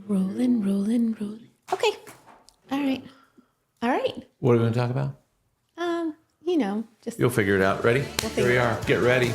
Rolling. Okay. All right. What are we going to talk about? Just You'll figure it out. Ready? Here we are. Get ready.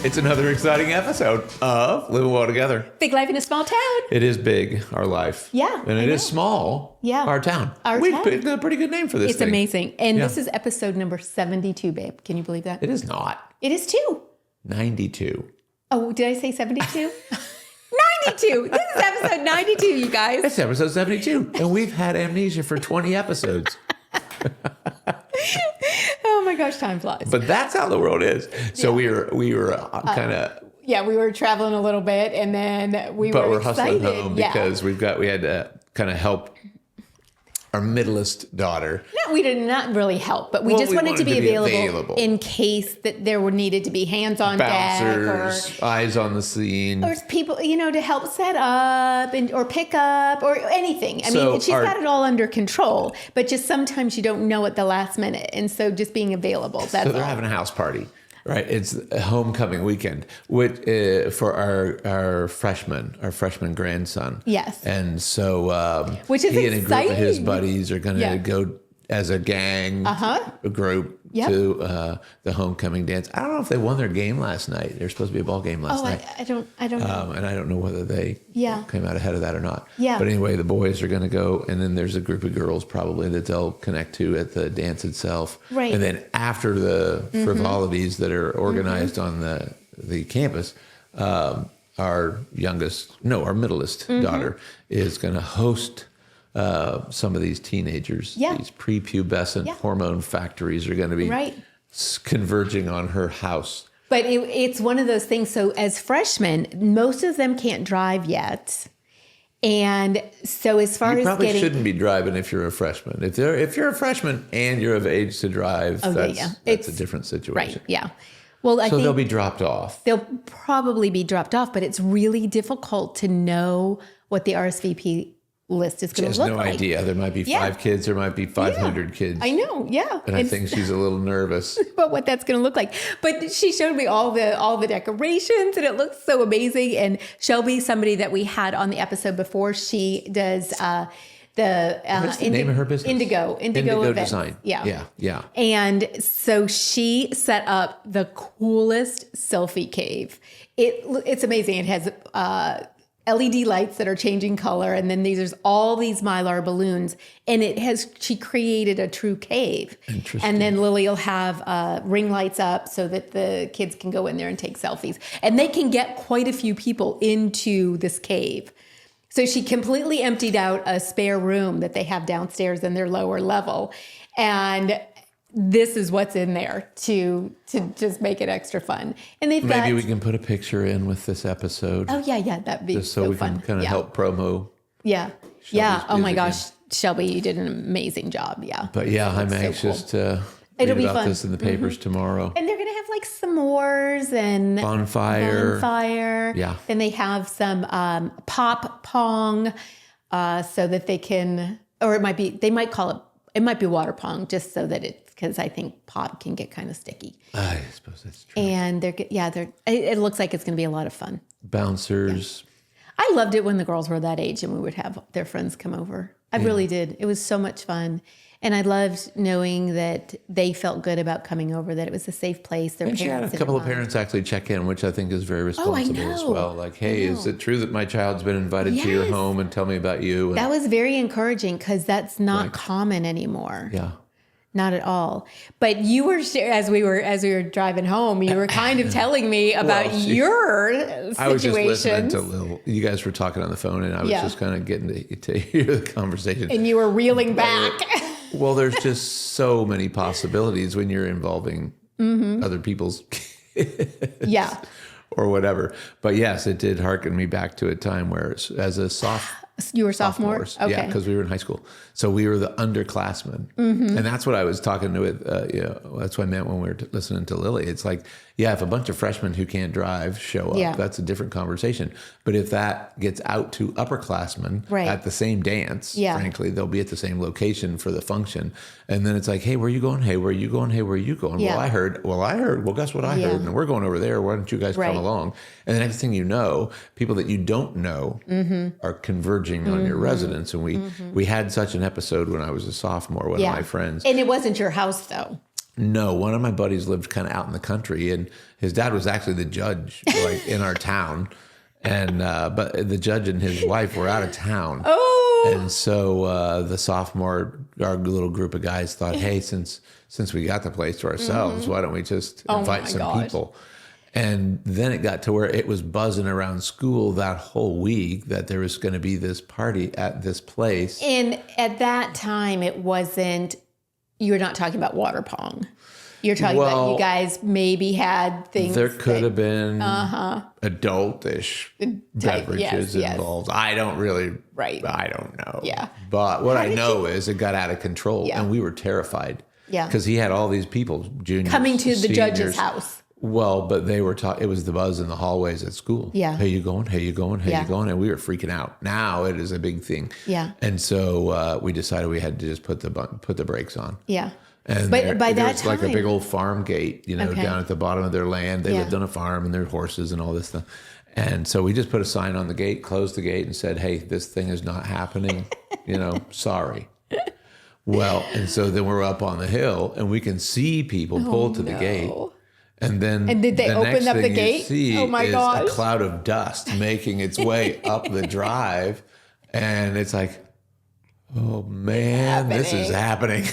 It's another exciting episode of Living Well Together. Big life in a small town. It is big, our life. Yeah. And it is small, our town. We've picked a pretty good name for this It's thing. amazing. And this is episode number 72, babe. Can you believe that? It is not. It is too. 92. Oh, did I say 72? 92. This is episode 92, you guys. It's episode 72. And we've had amnesia for 20 episodes. Oh my gosh, time flies. But that's how the world is. So we were kind of... Yeah, we were traveling a little bit, and then we're excited. hustling home because we had to kind of help our middleest daughter. No, we did not really help, but we wanted to be available in case that there needed to be hands on bouncers, deck, eyes on the scene, or people, to help set up or pick up or anything. I mean, she's got it all under control, but just sometimes you don't know at the last minute, and so just being available. That's so they're having a house party. Right, it's a homecoming weekend for our freshman grandson. Yes, and so which is he exciting. And a group of his buddies are going to go as a gang, a group to the homecoming dance. I don't know if they won their game last night. There's supposed to be a ball game last night. I don't know. And I don't know whether they came out ahead of that or not. Yeah. But anyway, the boys are going to go, and then there's a group of girls probably that they'll connect to at the dance itself. Right. And then after the frivolities that are organized on the campus, our middleest daughter is going to host some of these teenagers. These prepubescent hormone factories are going to be converging on her house. But it's one of those things. So as freshmen, most of them can't drive yet. And so as far you as probably shouldn't be driving if you're a freshman. If you're a freshman and you're of age to drive, that's a different situation. Right, yeah. Well, I think they'll be dropped off. They'll probably be dropped off, but it's really difficult to know what the RSVP list is going to look like. She has no idea. There might be 5 kids. There might be 500 kids. I know, yeah. And I think she's a little nervous about what that's going to look like. But she showed me all the decorations, and it looks so amazing. And Shelby, somebody that we had on the episode before, she does what's the name of her business? Indigo events. Design. Yeah. And so she set up the coolest selfie cave. It's amazing. It has LED lights that are changing color, and then there's all these Mylar balloons, and she created a true cave. Interesting. And then Lily will have ring lights up so that the kids can go in there and take selfies, and they can get quite a few people into this cave. So she completely emptied out a spare room that they have downstairs in their lower level, and this is what's in there to just make it extra fun. And maybe we can put a picture in with this episode. Oh yeah, that'd be just so we fun. can kind of help promo. Yeah. Oh my gosh, Shelby, you did an amazing job. Yeah. But I'm anxious to read about this in the papers tomorrow. And they're gonna have like s'mores and bonfire. Yeah. And they have some pop pong, so that they can, or they might call it water pong, just so that because I think pop can get kind of sticky. I suppose that's true. And it looks like it's going to be a lot of fun. Bouncers. Yeah. I loved it when the girls were that age and we would have their friends come over. I really did. It was so much fun. And I loved knowing that they felt good about coming over, that it was a safe place. And she had a couple of parents actually check in, which I think is very responsible as well. Like, hey, is it true that my child's been invited to your home, and tell me about you? And that was very encouraging because that's not common anymore. Yeah. Not at all. But you were, as we were driving home, you were kind of telling me about your situation. I was just listening to you guys were talking on the phone, and I was just kind of getting to hear the conversation. And you were reeling back. Well, there's just so many possibilities when you're involving other people's kids or whatever. But yes, it did hearken me back to a time where, as a You were sophomores? Okay. Yeah, because we were in high school. So we were the underclassmen. And that's what I was talking with, that's what I meant when we were listening to Lily. It's like, yeah, if a bunch of freshmen who can't drive show up, that's a different conversation. But if that gets out to upperclassmen at the same dance, frankly, they'll be at the same location for the function. And then it's like, hey, where are you going? Hey, where are you going? Hey, where are you going? Well, I heard. Well, guess what I heard? And we're going over there. Why don't you guys come along? And the next thing you know, people that you don't know are converging on your residence. And we had such an episode when I was a sophomore, one of my friends. And it wasn't your house, though. No, one of my buddies lived kind of out in the country, and his dad was actually the judge, like in our town. And but the judge and his wife were out of town. Oh, and so our little group of guys thought, hey, since we got the place to ourselves, why don't we just invite some people? And then it got to where it was buzzing around school that whole week that there was going to be this party at this place. And at that time, it wasn't. You're not talking about water pong. You're talking about you guys maybe had things. There could have been adultish beverages involved. I don't really. Right. I don't know. Yeah. But what I know is it got out of control, and we were terrified. Yeah. Because he had all these people, juniors, coming to the seniors, judge's house. Well, but they were it was the buzz in the hallways at school. Yeah. Hey, you going? Hey, you going? Hey, you going? And we were freaking out. Now it is a big thing. Yeah. And so we decided we had to just put the brakes on. Yeah. And but by that time, like a big old farm gate, down at the bottom of their land. They lived on a farm and their horses and all this stuff. And so we just put a sign on the gate, closed the gate, and said, "Hey, this thing is not happening. Sorry." Well, and so then we're up on the hill, and we can see people pull to the gate. And did they open up the gate? Oh my gosh! A cloud of dust making its way up the drive, and it's like, oh man, this is happening.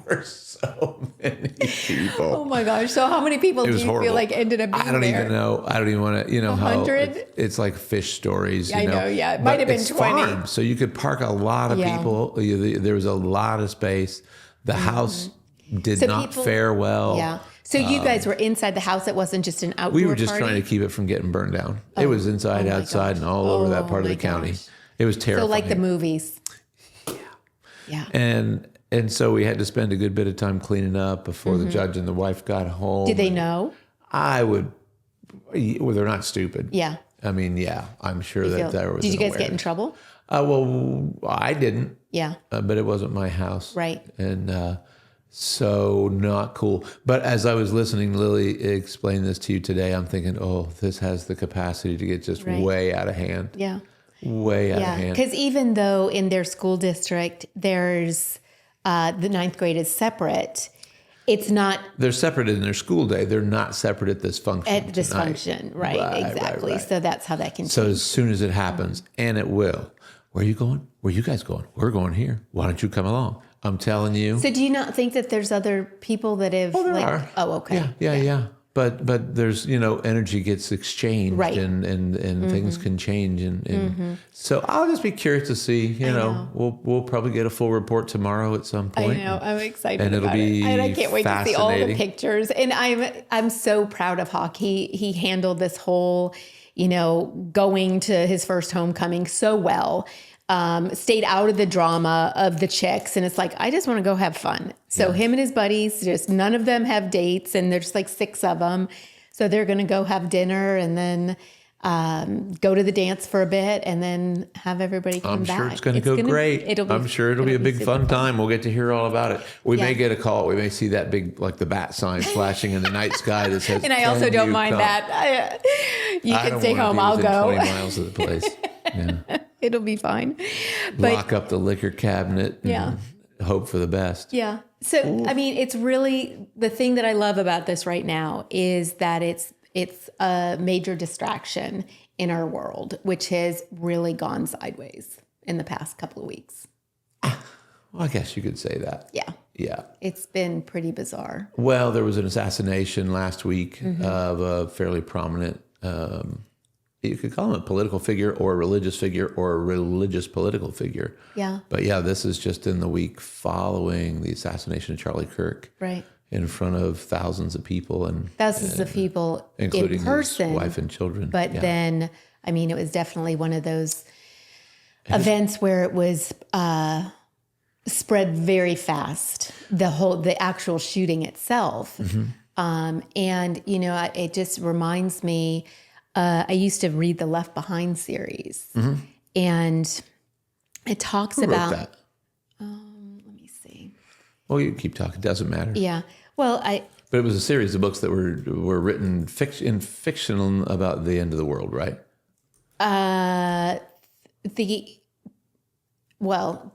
We're so many people. Oh my gosh! So how many people do you feel like ended up being there? I don't even know. I don't even want to. 100? It's like fish stories. I know. Yeah, it might have been 20. Farm, so you could park a lot of people. There was a lot of space. The house did not fare well. Yeah. So you guys were inside the house. It wasn't just an outdoor We were just party? trying to keep it from getting burned down. It was inside, outside, and all over that part of the county. It was terrifying. So like the movies. Yeah. And so we had to spend a good bit of time cleaning up before the judge and the wife got home. Did they know? Well, they're not stupid. Yeah. I mean, I'm sure that there was. Did you guys get in trouble? Well, I didn't. Yeah. But it wasn't my house. Right. And so not cool. But as I was listening, Lily explain this to you today, I'm thinking, oh, this has the capacity to get just way out of hand. Yeah. Way out of hand. Because even though in their school district, there's the ninth grade is separate, it's not. They're separate in their school day. They're not separate at this function. At this function, right, exactly. Right. So that's how that can change. So as soon as it happens, and it will, where are you going? Where are you guys going? We're going here. Why don't you come along? I'm telling you. So do you not think that there's other people that have? Oh, there are. Oh, okay. Yeah. But there's, energy gets exchanged, right, and things can change. And so I'll just be curious to see, we'll probably get a full report tomorrow at some point. I know. I'm excited and it'll be and I can't wait to see all the pictures. And I'm so proud of Hawk. He handled this whole, going to his first homecoming so well. Stayed out of the drama of the chicks. And it's like, I just want to go have fun. So him and his buddies, just none of them have dates. And there's like 6 of them. So they're going to go have dinner and then go to the dance for a bit and then have everybody come back. I'm sure it's going to go great. I'm sure it'll be a big fun time. We'll get to hear all about it. We may get a call. We may see that big, like the bat sign flashing in the night sky that says, and I also don't mind that. You can stay home. I'll go. 20 miles of the place. Yeah. It'll be fine. Lock up the liquor cabinet and hope for the best. Yeah. So, I mean, it's really the thing that I love about this right now is that it's a major distraction in our world, which has really gone sideways in the past couple of weeks. Well, I guess you could say that. Yeah. Yeah. It's been pretty bizarre. Well, there was an assassination last week of a fairly prominent you could call him a political figure or a religious figure or a religious political figure. Yeah. But this is just in the week following the assassination of Charlie Kirk. Right. In front of thousands of people thousands of people including in person, his wife and children. But then, I mean, it was definitely one of those events where it was spread very fast, the actual shooting itself. And, you know, it just reminds me, I used to read the Left Behind series, and it talks about that? Let me see. Well, you keep talking. It doesn't matter. Yeah. Well, But it was a series of books that were written in fiction about the end of the world, right? The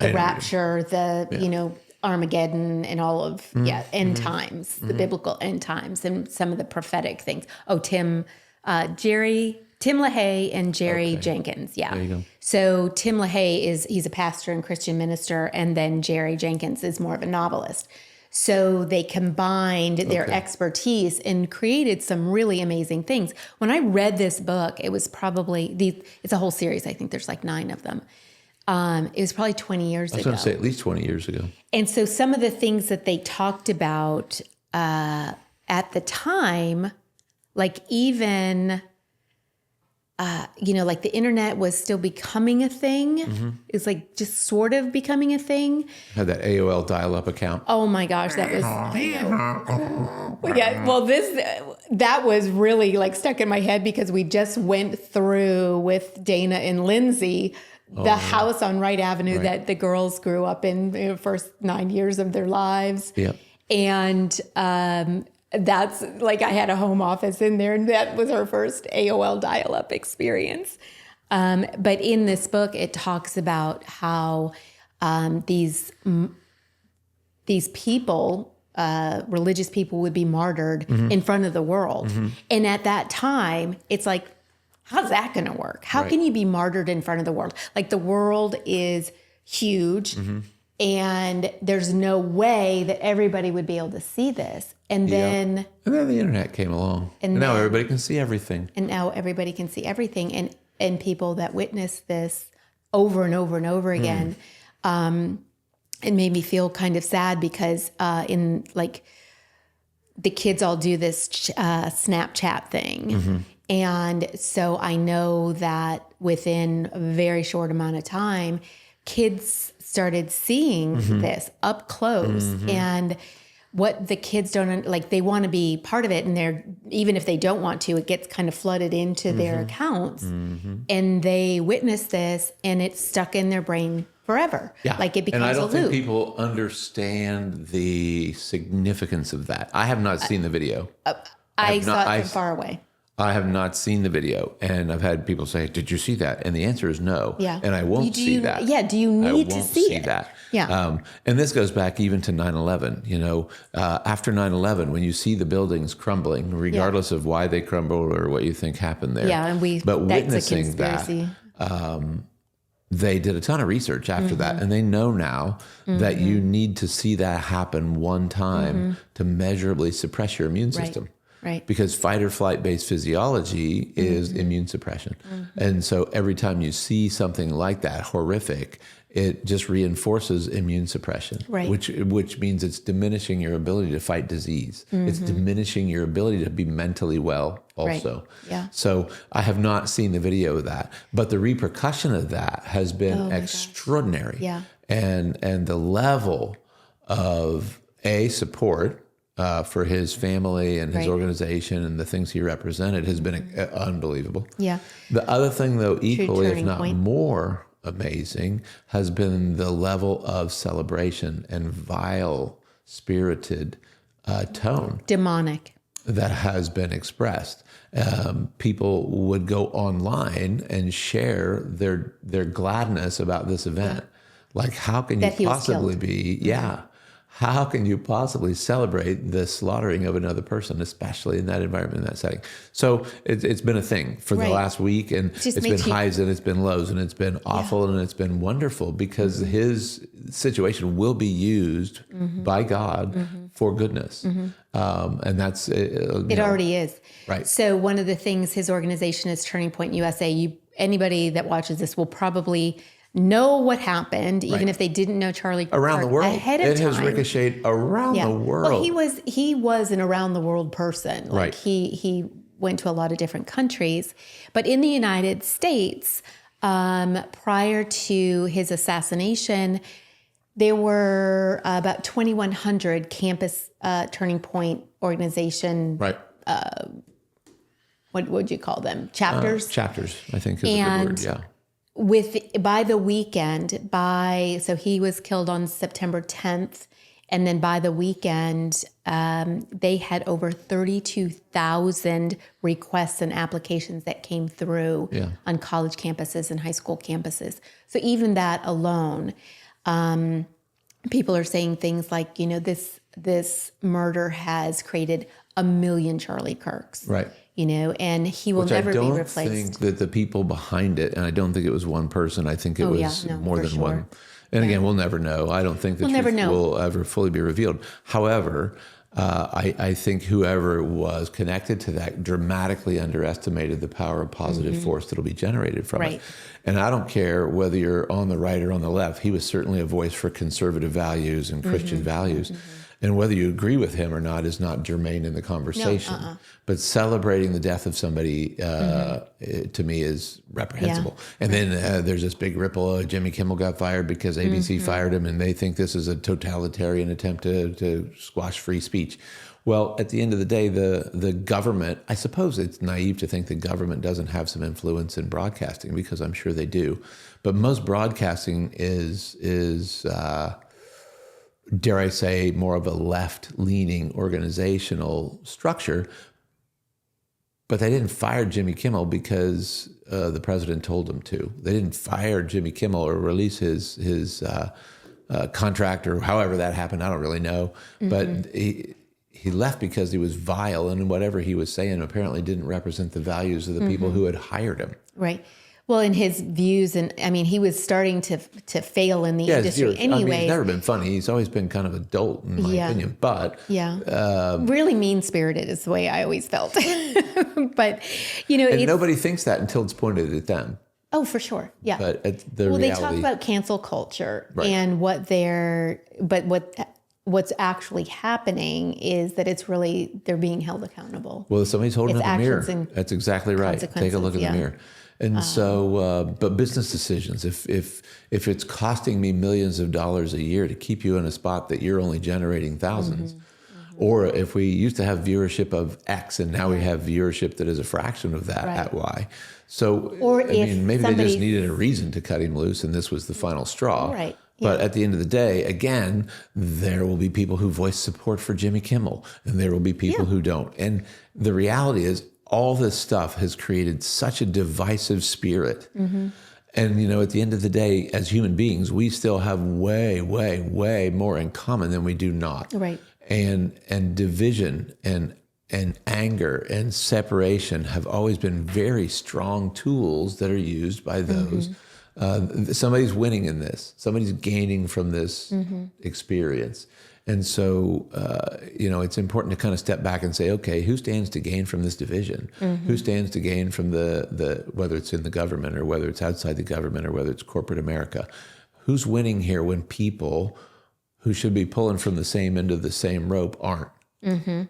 rapture, you know, Armageddon, and all of end times, the biblical end times, and some of the prophetic things. Oh, Tim LaHaye and Jerry Jenkins. Yeah. There you go. So Tim LaHaye he's a pastor and Christian minister, and then Jerry Jenkins is more of a novelist. So they combined their expertise and created some really amazing things. When I read this book, it was probably it's a whole series. I think there's like 9 of them. It was probably 20 years ago. I was going to say at least 20 years ago. And so some of the things that they talked about at the time, like even, you know, like the internet was still becoming a thing. It's like just sort of becoming a thing. Had that AOL dial-up account. Oh my gosh, that was, yeah. Well, that was really like stuck in my head because we just went through with Dana and Lindsay the house on Wright Avenue that the girls grew up in the first 9 years of their lives. Yeah. And that's like, I had a home office in there, and that was our first AOL dial-up experience. But in this book, it talks about how these people, religious people, would be martyred in front of the world. And at that time, it's like, how's that going to work? How can you be martyred in front of the world? Like, the world is huge, and there's no way that everybody would be able to see this. And then the internet came along, and now everybody can see everything. And now everybody can see everything. And people that witness this over and over and over again, it made me feel kind of sad because in like the kids all do this Snapchat thing. And so I know that within a very short amount of time, kids started seeing this up close. And what the kids don't, like, they want to be part of it. And even if they don't want to, it gets kind of flooded into their accounts. And they witness this, and it's stuck in their brain forever. Yeah. Like, it becomes a loop. And I don't think people understand the significance of that. I have not seen the video. I saw it from far away. I have not seen the video, and I've had people say, "Did you see that?" And the answer is no. Yeah. And I won't see that. Yeah. Do you need to see it? That. Yeah. And this goes back even to 9/11. You know, after 9/11, when you see the buildings crumbling, regardless of why they crumbled or what you think happened there. Yeah, and but witnessing that, they did a ton of research after that, and they know now that you need to see that happen one time to measurably suppress your immune system. Right. Because fight or flight based physiology is immune suppression. And so every time you see something like that, horrific, it just reinforces immune suppression, which means it's diminishing your ability to fight disease. It's diminishing your ability to be mentally well also. Right. Yeah. So I have not seen the video of that, but the repercussion of that has been extraordinary. Yeah. And the level of support for his family and his organization and the things he represented has been unbelievable. Yeah. The other thing, though, equally, if not more amazing, has been the level of celebration and vile, spirited tone. Demonic. That has been expressed. People would go online and share their gladness about this event. Like, how can you possibly be? Yeah. How can you possibly celebrate the slaughtering of another person, especially in that environment, in that setting? So it's been a thing for the last week, and it's been highs and it's been lows, and it's been awful and it's been wonderful, because his situation will be used by God for goodness. And that's... it already is. Right. So one of the things his organization is Turning Point USA. Anybody that watches this will probably know what happened, even if they didn't know Charlie around the world ahead of time. It has ricocheted around the world. Well, he was an around the world person. Like he went to a lot of different countries, but in the United States, Prior to his assassination, there were about 2,100 campus Turning Point organization. Right. What would you call them? Chapters? Chapters, I think is a good word, yeah. By the weekend, so he was killed on September 10th, and then by the weekend, they had over 32,000 requests and applications that came through on college campuses and high school campuses. So even that alone, people are saying things like, this murder has created 1 million Charlie Kirks. Right. And he will never be replaced. I don't think that the people behind it, and I don't think it was one person, I think it was more than one. And again, we'll never know. I don't think the truth will ever fully be revealed. However, I think whoever was connected to that dramatically underestimated the power of positive force that'll be generated from it. And I don't care whether you're on the right or on the left. He was certainly a voice for conservative values and Christian values. And whether you agree with him or not is not germane in the conversation. But celebrating the death of somebody, to me, is reprehensible. And then there's this big ripple. Jimmy Kimmel got fired because ABC fired him, and they think this is a totalitarian attempt to squash free speech. Well, at the end of the day, the government, I suppose it's naive to think the government doesn't have some influence in broadcasting, because I'm sure they do. But most broadcasting is dare I say, more of a left-leaning organizational structure. But they didn't fire Jimmy Kimmel because the president told them to. They didn't fire Jimmy Kimmel or release his contract, or however that happened. I don't really know. But he left because he was vile, and whatever he was saying apparently didn't represent the values of the people who had hired him. Right. Well, in his views, and I mean, he was starting to fail in the industry anyway. He's never been funny. He's always been kind of adult, in my opinion. But really mean-spirited is the way I always felt. But and nobody thinks that until it's pointed at them. Oh, for sure, yeah. But they talk about cancel culture and what's actually take is that it's really they're being held accountable. Well, somebody's holding up a mirror. That's exactly right. Take a look in the mirror. And so, but business decisions, if it's costing me millions of dollars a year to keep you in a spot that you're only generating thousands, or if we used to have viewership of X and now we have viewership that is a fraction of that at Y. So, maybe they just needed a reason to cut him loose, and this was the final straw. Right. But at the end of the day, again, there will be people who voice support for Jimmy Kimmel, and there will be people who don't. And the reality is, all this stuff has created such a divisive spirit. And, at the end of the day, as human beings, we still have way, way, way more in common than we do not. Right. And division and anger and separation have always been very strong tools that are used by those. Somebody's winning in this. Somebody's gaining from this experience. And so, it's important to kind of step back and say, okay, who stands to gain from this division? Who stands to gain from the whether it's in the government or whether it's outside the government or whether it's corporate America? Who's winning here when people who should be pulling from the same end of the same rope aren't?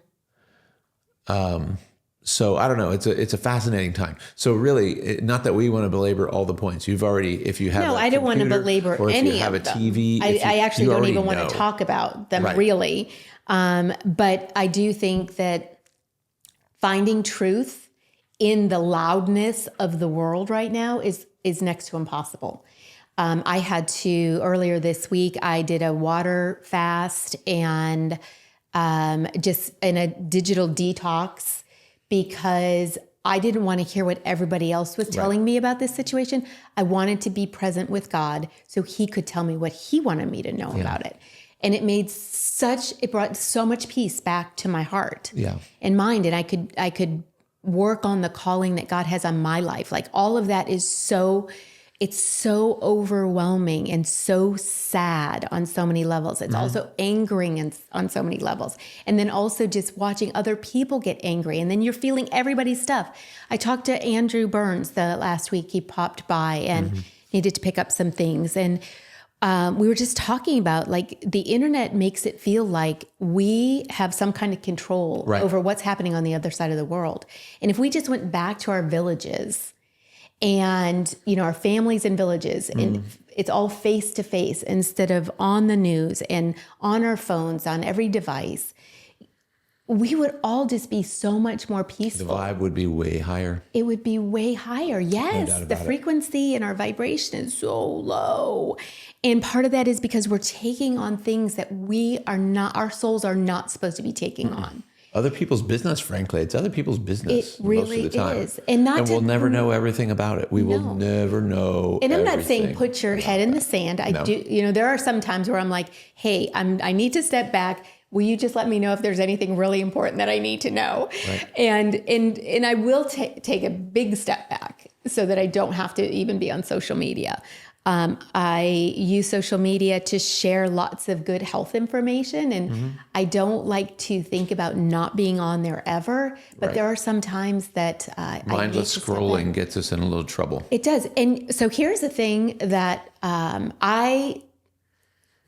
So I don't know. It's a fascinating time. So really, not that we want to belabor all the points. You've already, if you have I don't want to belabor or if any you have of a TV. them. I actually don't even want to talk about them really. But I do think that finding truth in the loudness of the world right now is next to impossible. I had to, earlier this week, I did a water fast and just in a digital detox, because I didn't want to hear what everybody else was telling me about this situation. I wanted to be present with God so he could tell me what he wanted me to know about it. And it brought so much peace back to my heart and mind. And I could work on the calling that God has on my life. Like all of that is it's so overwhelming and so sad on so many levels. It's also angering on so many levels. And then also just watching other people get angry. And then you're feeling everybody's stuff. I talked to Andrew Burns the last week. He popped by and needed to pick up some things. And we were just talking about like the internet makes it feel like we have some kind of control over what's happening on the other side of the world. And if we just went back to our villages and, our families and villages, and it's all face to face instead of on the news and on our phones, on every device, we would all just be so much more peaceful. The vibe would be way higher. It would be way higher. Yes. No doubt The about frequency and our vibration is so low. And part of that is because we're taking on things that our souls are not supposed to be taking on. Other people's business, frankly. It's other people's business. It really most of the time. is. And we'll never know everything about it. We will never know And I'm everything not saying put your head in the sand. I do, there are some times where I'm like, hey, I need to step back. Will you just let me know if there's anything really important that I need to know? Right. And I will take a big step back so that I don't have to even be on social media. I use social media to share lots of good health information, and I don't like to think about not being on there ever, but there are some times that mindless scrolling gets us in a little trouble. It does. And so here's the thing that I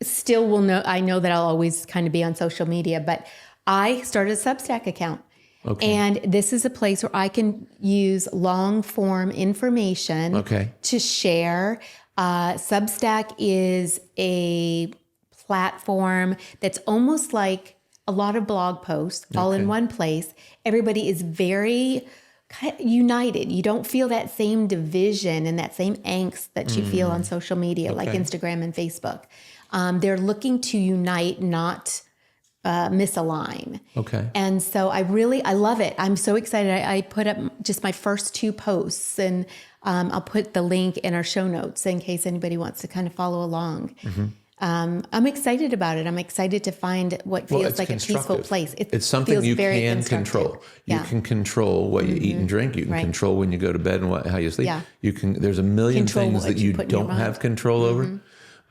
still will know. I know that I'll always kind of be on social media, but I started a Substack account. Okay. And this is a place where I can use long form information to share. Substack is a platform that's almost like a lot of blog posts all in one place. Everybody is very united. You don't feel that same division and that same angst that you feel on social media, like Instagram and Facebook. They're looking to unite, not misalign. Okay. And so I love it. I'm so excited. I put up just my first 2 posts, and I'll put the link in our show notes in case anybody wants to kind of follow along. I'm excited about it. I'm excited to find what feels like a peaceful place. It's something you can control. You can control what you eat and drink. You can control when you go to bed and how you sleep. Yeah. There's a million things that you don't have control over.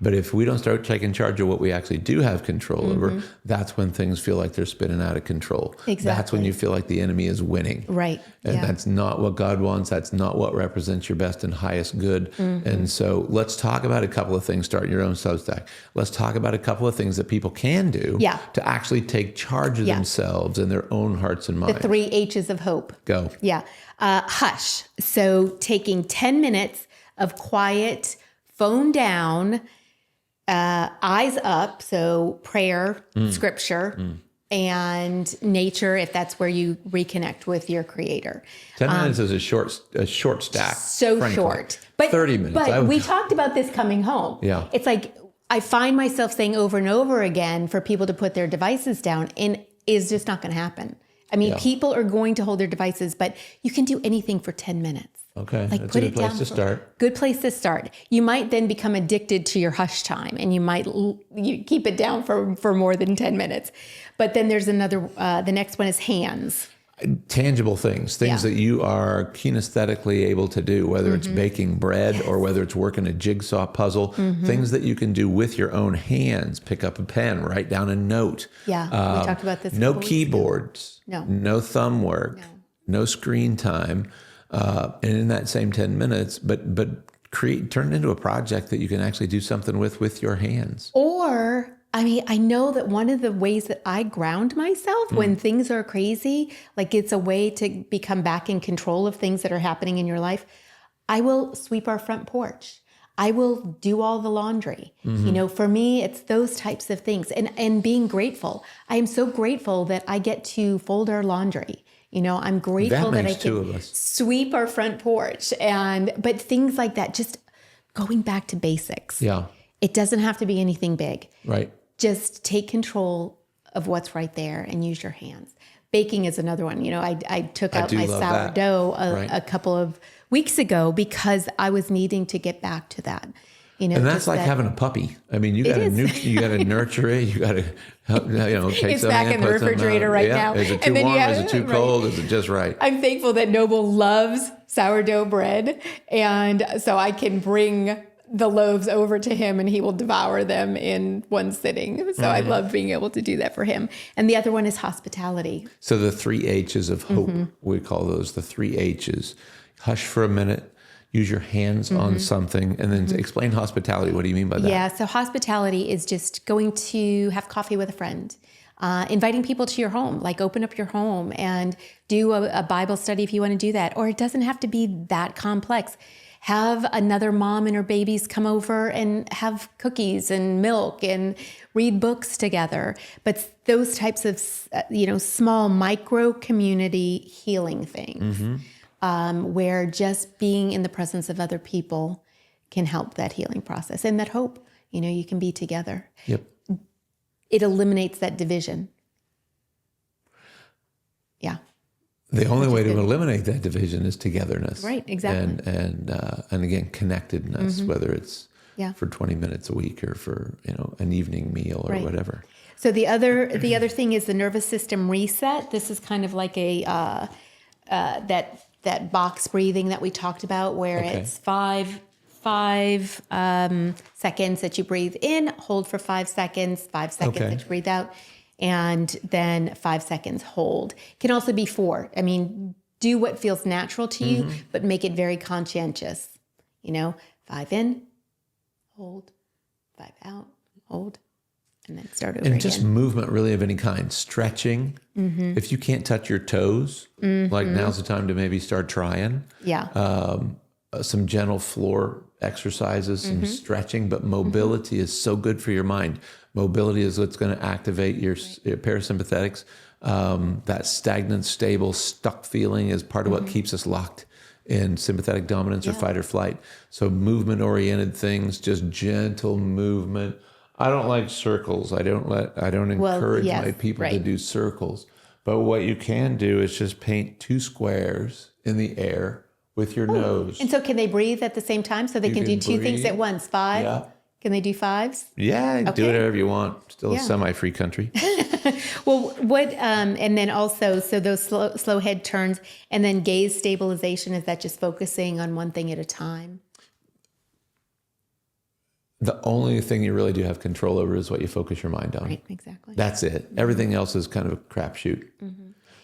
But if we don't start taking charge of what we actually do have control over, that's when things feel like they're spinning out of control. Exactly. That's when you feel like the enemy is winning. Right. And that's not what God wants. That's not what represents your best and highest good. And so let's talk about a couple of things. Start your own Substack. Let's talk about a couple of things that people can do to actually take charge of themselves and their own hearts and minds. The 3 H's of hope. Go. Yeah. Hush. So taking 10 minutes of quiet, phone down, eyes up, so prayer, scripture, and nature, if that's where you reconnect with your creator. 10 minutes is a short stack. So frankly. Short. But 30 minutes. But we talked about this coming home. Yeah. It's like I find myself saying over and over again for people to put their devices down, and it's just not going to happen. I mean, people are going to hold their devices, but you can do anything for 10 minutes. Okay, that's a good place to start. Good place to start. You might then become addicted to your hush time, and you keep it down for more than 10 minutes. But then there's another, the next one is hands. Tangible things that you are kinesthetically able to do, whether it's baking bread or whether it's working a jigsaw puzzle, things that you can do with your own hands. Pick up a pen, write down a note. Yeah, we talked about this. No keyboards, no thumb work, no screen time. And in that same 10 minutes, but turn it into a project that you can actually do something with your hands. Or, I mean, I know that one of the ways that I ground myself when things are crazy, like it's a way to become back in control of things that are happening in your life. I will sweep our front porch. I will do all the laundry. For me, it's those types of things. And being grateful. I am so grateful that I get to fold our laundry. I'm grateful that I can sweep our front porch but things like that, just going back to basics. Yeah. It doesn't have to be anything big. Right. Just take control of what's right there and use your hands. Baking is another one. I took out my sourdough a couple of weeks ago because I was needing to get back to that. And that's like having a puppy. I mean, you got to nurture it. You got to, take it's back in the refrigerator right now. Is it too warm? Is it too cold? Is it just right? I'm thankful that Noble loves sourdough bread, and so I can bring the loaves over to him, and he will devour them in one sitting. So I love being able to do that for him. And the other one is hospitality. So the 3 H's of hope, we call those the 3 H's. Hush for a minute. Use your hands on something, and then explain hospitality. What do you mean by that? Yeah, so hospitality is just going to have coffee with a friend, Inviting people to your home, like open up your home and do a Bible study if you want to do that. Or it doesn't have to be that complex. Have another mom and her babies come over and have cookies and milk and read books together. But those types of, small micro community healing things, where just being in the presence of other people can help that healing process and that hope, you can be together. Yep. It eliminates that division. Yeah. The only way to eliminate that division is togetherness. Right, exactly. And again, connectedness, whether it's for 20 minutes a week or for, an evening meal or whatever. So the other thing is the nervous system reset. This is kind of like a that box breathing that we talked about, where it's five seconds that you breathe in, hold for 5 seconds, 5 seconds that you breathe out, and then 5 seconds hold. Can also be 4. I mean, do what feels natural to you, but make it very conscientious. 5 in, hold, 5 out, hold, and then start over and again. Just movement really of any kind. Stretching. If you can't touch your toes, like now's the time to maybe start trying. Yeah. Some gentle floor exercises, some stretching, but mobility is so good for your mind. Mobility is what's going to activate your parasympathetics. That stagnant, stable, stuck feeling is part of what keeps us locked in sympathetic dominance or fight or flight. So movement-oriented things, just gentle movement. I don't like circles. I don't encourage my people to do circles. But what you can do is just paint 2 squares in the air with your nose. And so can they breathe at the same time? So they can do 2 things at once? 5? Yeah. Can they do 5s? Yeah, do whatever you want. Still a semi-free country. Well, and then also, so those slow head turns, and then gaze stabilization, is that just focusing on one thing at a time? The only thing you really do have control over is what you focus your mind on. Right, exactly. That's it. Everything else is kind of a crapshoot.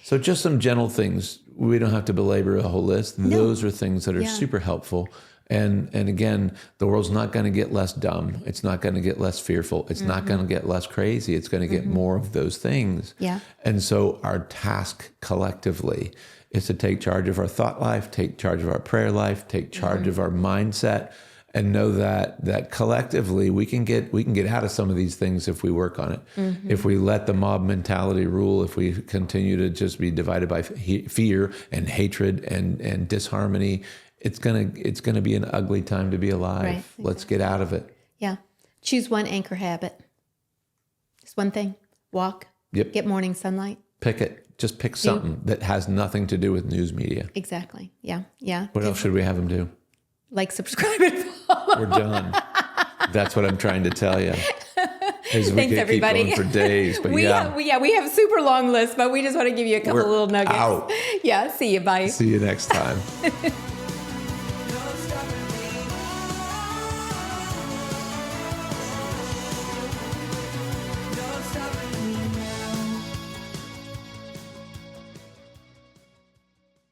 So just some gentle things. We don't have to belabor a whole list. No. Those are things that are super helpful. And again, the world's not going to get less dumb. It's not going to get less fearful. It's not going to get less crazy. It's going to get more of those things. Yeah. And so our task collectively is to take charge of our thought life, take charge of our prayer life, take charge of our mindset, and know that collectively we can get out of some of these things if we work on it. If we let the mob mentality rule, if we continue to just be divided by fear and hatred and disharmony, it's gonna be an ugly time to be alive. Right, exactly. Let's get out of it. Yeah. Choose one anchor habit. Just one thing. Walk. Yep. Get morning sunlight. Pick it. Just pick something that has nothing to do with news media. Exactly. Yeah. Yeah. What else should we have them do? Like, subscribe, and follow. We're done. That's what I'm trying to tell you. Thanks, everybody. Keep going for days, but we have a super long list, but we just want to give you a couple little nuggets. Out. Yeah. See you. Bye. See you next time.